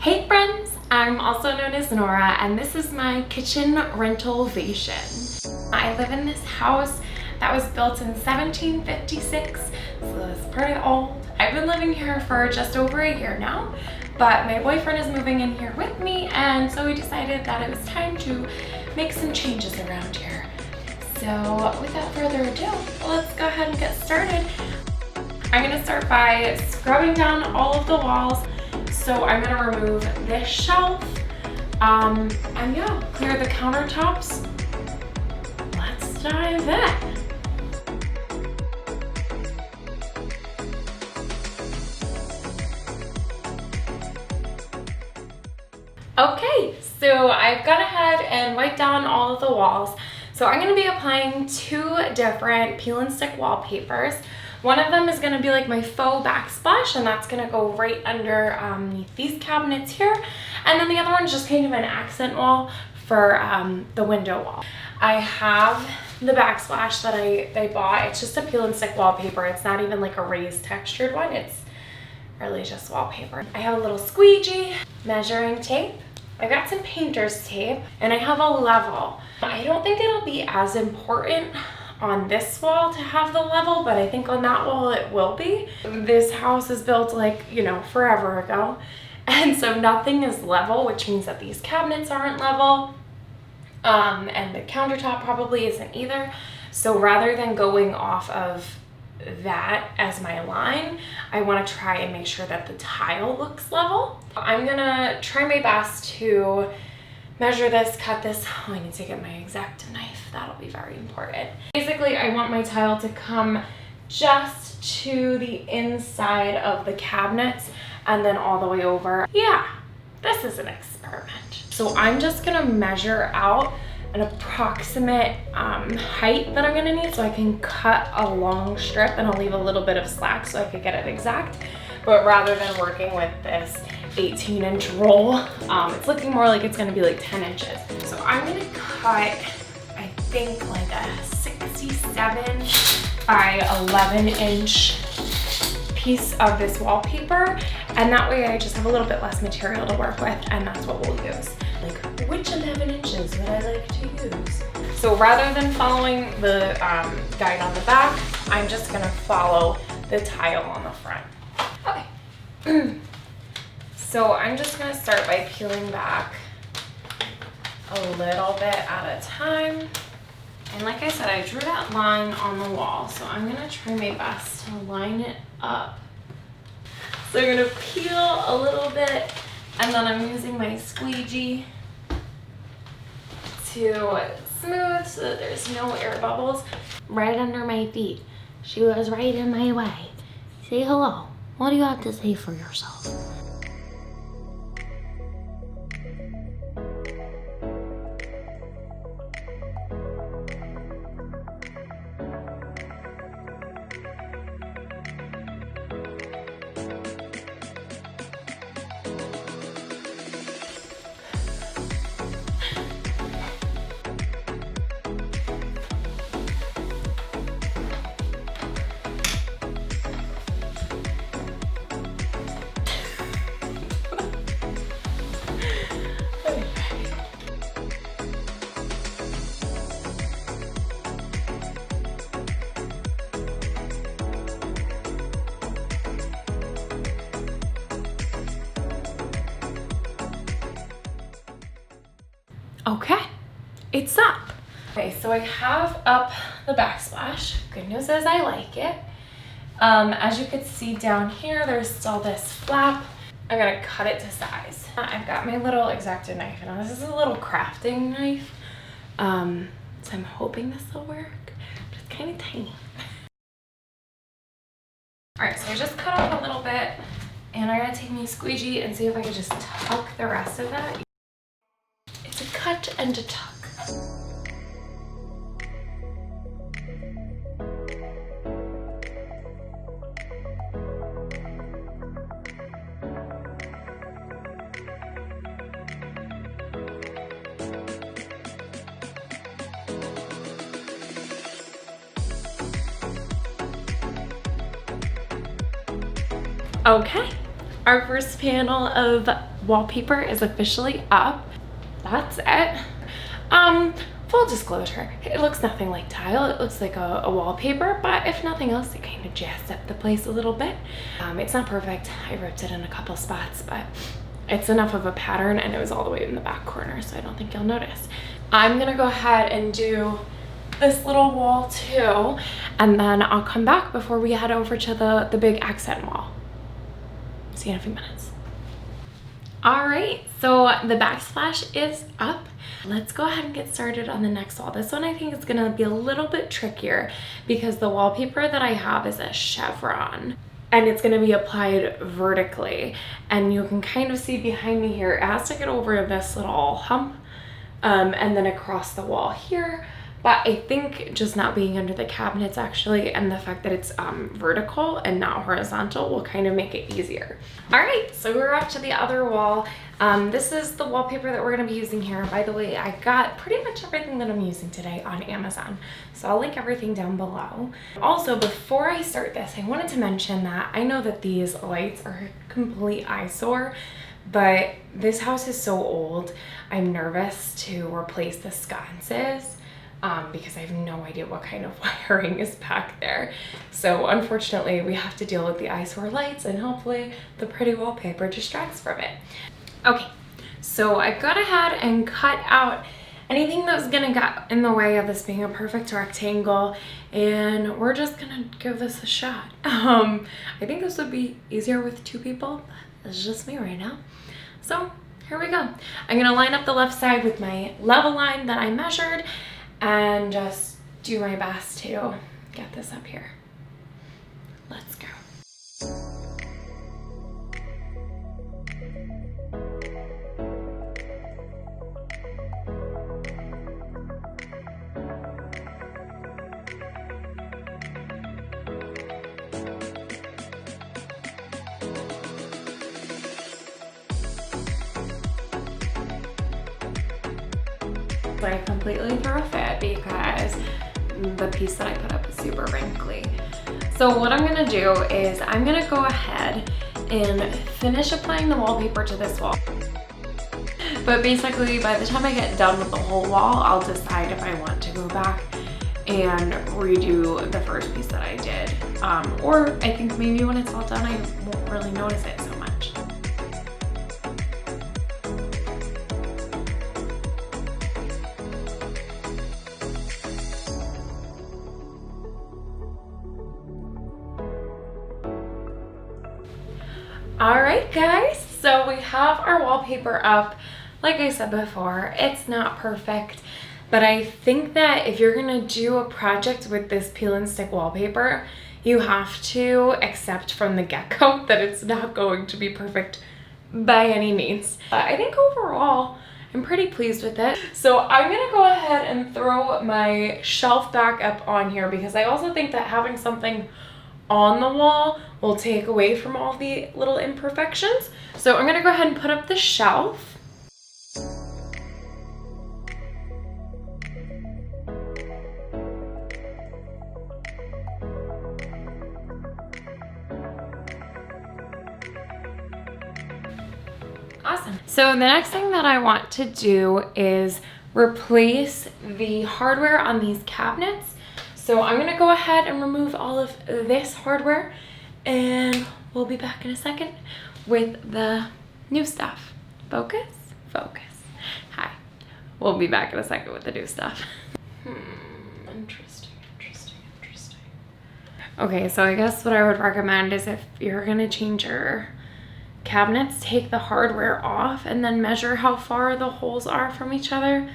Hey friends, I'm also known as Nora and this is my kitchen rentalvation. I live in this house that was built in 1756, so it's pretty old. I've been living here for just over a year now, but my boyfriend is moving in here with me and so we decided that it was time to make some changes around here. So without further ado, let's go ahead and get started. I'm gonna start by scrubbing down all of the walls. So I'm gonna remove this shelf, and yeah, clear the countertops. Let's dive in. Okay, so I've gone ahead and wiped down all of the walls. So I'm gonna be applying two different peel and stick wallpapers. One of them is going to be like my faux backsplash, and that's going to go right under these cabinets here. And then the other one's just kind of an accent wall for the window wall. I have the backsplash that I bought. It's just a peel and stick wallpaper. It's not even like a raised textured one. It's really just wallpaper. I have a little squeegee, measuring tape. I've got some painter's tape, and I have a level. I don't think it'll be as important on this wall to have the level, but I think on that wall it will be. This house is built like, you know, forever ago. And so nothing is level, which means that these cabinets aren't level. And the countertop probably isn't either. So rather than going off of that as my line, I want to try and make sure that the tile looks level. I'm gonna try my best to measure this, cut this. Oh, I need to get my X-Acto knife. That'll be very important. Basically, I want my tile to come just to the inside of the cabinets and then all the way over. Yeah, this is an experiment. So I'm just gonna measure out an approximate height that I'm gonna need so I can cut a long strip, and I'll leave a little bit of slack so I could get it exact. But rather than working with this 18-inch roll, it's looking more like it's gonna be like 10 inches. So I'm gonna cut, I think, like a 67 by 11-inch piece of this wallpaper, and that way I just have a little bit less material to work with, and that's what we'll use. Like, which 11 inches would I like to use? So rather than following the guide on the back, I'm just gonna follow the tile on the front. Okay. So I'm just gonna start by peeling back a little bit at a time. And like I said, I drew that line on the wall, so I'm gonna try my best to line it up. So I'm gonna peel a little bit, and then I'm using my squeegee to smooth so that there's no air bubbles. Right under my feet. She was right in my way. Say hello. What do you have to say for yourself? Okay, it's up. Okay, so I have up the backsplash. Good news is I like it. As you can see down here, there's still this flap. I'm gonna cut it to size. I've got my little X-Acto knife, and this is a little crafting knife. So I'm hoping this will work, but it's kind of tiny. All right, so I just cut off a little bit, and I'm gonna take my squeegee and see if I can just tuck the rest of that. It's a cut and a tuck. Okay, our first panel of wallpaper is officially up. That's it. Full disclosure, it looks nothing like tile. It looks like a wallpaper, but if nothing else, it kind of jazzed up the place a little bit. It's not perfect. I ripped it in a couple spots, but it's enough of a pattern, and it was all the way in the back corner, so I don't think you'll notice. I'm gonna go ahead and do this little wall too, and then I'll come back before we head over to the big accent wall. See you in a few minutes. All right, so the backsplash is up. Let's go ahead and get started on the next wall. This one I think is gonna be a little bit trickier because the wallpaper that I have is a chevron, and it's gonna be applied vertically. And you can kind of see behind me here, it has to get over this little hump and then across the wall here. But I think just not being under the cabinets actually, and the fact that it's vertical and not horizontal will kind of make it easier. All right, so we're up to the other wall. This is the wallpaper that we're gonna be using here. By the way, I got pretty much everything that I'm using today on Amazon, so I'll link everything down below. Also, before I start this, I wanted to mention that I know that these lights are a complete eyesore, but this house is so old, I'm nervous to replace the sconces. Because I have no idea what kind of wiring is back there. So unfortunately, we have to deal with the eyesore lights, and hopefully the pretty wallpaper distracts from it. Okay, so I've gone ahead and cut out anything that was gonna get in the way of this being a perfect rectangle, and we're just gonna give this a shot. I think this would be easier with two people, but it's just me right now. So here we go. I'm gonna line up the left side with my level line that I measured, and just do my best to get this up here. Let's go. I completely threw a fit because the piece that I put up is super wrinkly. So what I'm gonna do is I'm gonna go ahead and finish applying the wallpaper to this wall. But basically, by the time I get done with the whole wall, I'll decide if I want to go back and redo the first piece that I did. Or I think maybe when it's all done, I won't really notice it so much. All right, guys, so we have our wallpaper up. Like I said before, it's not perfect, but I think that if you're gonna do a project with this peel and stick wallpaper, you have to accept from the get-go that it's not going to be perfect by any means. I think overall, I'm pretty pleased with it. So I'm gonna go ahead and throw my shelf back up on here because I also think that having something on the wall will take away from all the little imperfections. So I'm gonna go ahead and put up the shelf. Awesome. So the next thing that I want to do is replace the hardware on these cabinets. So I'm gonna go ahead and remove all of this hardware, and we'll be back in a second with the new stuff. Focus, focus. Hi, we'll be back in a second with the new stuff. Interesting. Okay, so I guess what I would recommend is if you're gonna change your cabinets, take the hardware off and then measure how far the holes are from each other,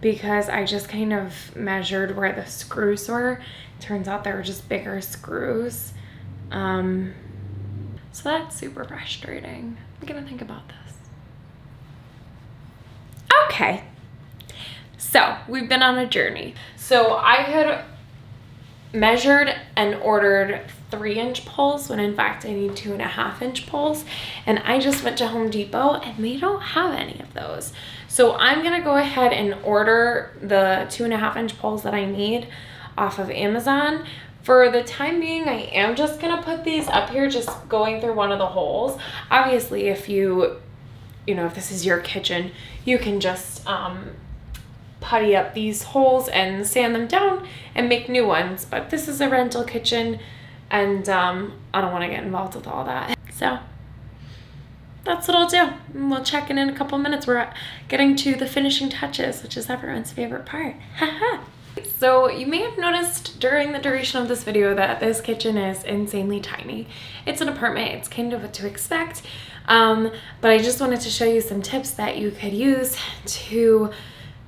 because I just kind of measured where the screws were. Turns out they were just bigger screws. So that's super frustrating. I'm gonna think about this. Okay, so we've been on a journey. So I had measured and ordered 3-inch poles when in fact I need 2.5-inch poles, and I just went to Home Depot and they don't have any of those. So I'm gonna go ahead and order the 2.5-inch poles that I need off of Amazon For the time being, I am just gonna put these up here, just going through one of the holes. Obviously, if if this is your kitchen, you can just putty up these holes and sand them down and make new ones. But this is a rental kitchen, and I don't want to get involved with all that. So that's what I'll do. And we'll check in a couple minutes. We're getting to the finishing touches, which is everyone's favorite part. Haha. So you may have noticed during the duration of this video that this kitchen is insanely tiny. It's an apartment, it's kind of what to expect, but I just wanted to show you some tips that you could use to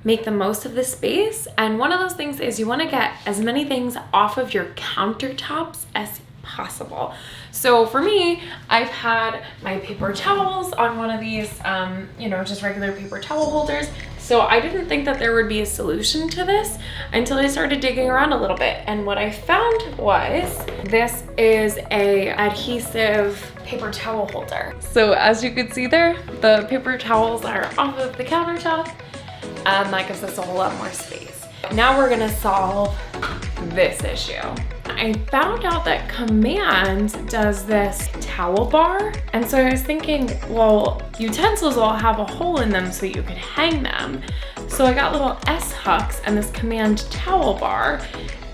make the most of this space. And one of those things is you want to get as many things off of your countertops as possible. So for me, I've had my paper towels on one of these, just regular paper towel holders. So I didn't think that there would be a solution to this until I started digging around a little bit. And what I found was this is a adhesive paper towel holder. So as you can see there, the paper towels are off of the countertop, and that gives us a whole lot more space. Now we're gonna solve this issue. I found out that Command does this towel bar, and so I was thinking, well, utensils all have a hole in them so you could hang them. So I got little S-hooks and this Command towel bar,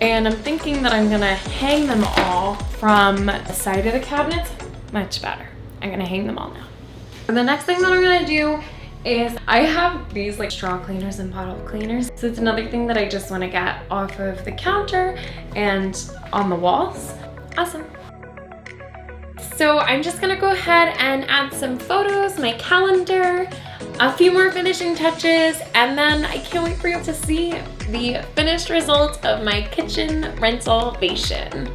and I'm thinking that I'm gonna hang them all from the side of the cabinets. Much better. I'm gonna hang them all now. And the next thing that I'm gonna do is I have these like straw cleaners and bottle cleaners. So it's another thing that I just want to get off of the counter and on the walls. Awesome. So I'm just gonna go ahead and add some photos, my calendar, a few more finishing touches, and then I can't wait for you to see the finished result of my kitchen rentalvation.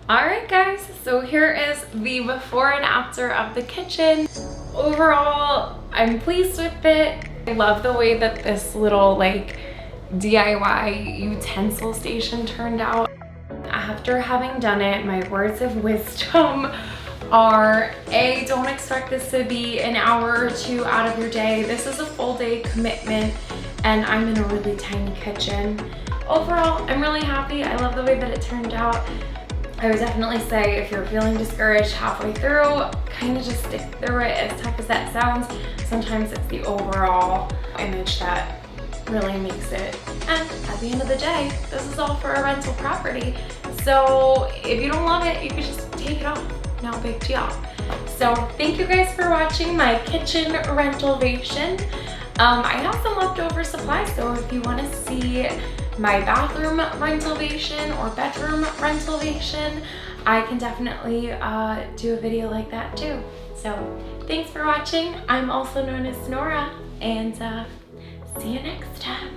Alright guys, so here is the before and after of the kitchen. Overall, I'm pleased with it. I love the way that this little like DIY utensil station turned out. After having done it, my words of wisdom are A, don't expect this to be an hour or two out of your day. This is a full day commitment, and I'm in a really tiny kitchen. Overall, I'm really happy. I love the way that it turned out. I would definitely say if you're feeling discouraged halfway through, kind of just stick through it, as tough as that sounds. Sometimes it's the overall image that really makes it. And at the end of the day, this is all for a rental property. So if you don't love it, you can just take it off. No big deal. So thank you guys for watching my kitchen rentalvation. I have some leftover supplies, so if you want to see my bathroom rentalvation or bedroom rentalvation, I can definitely do a video like that too. So thanks for watching. I'm also known as Nora, and see you next time.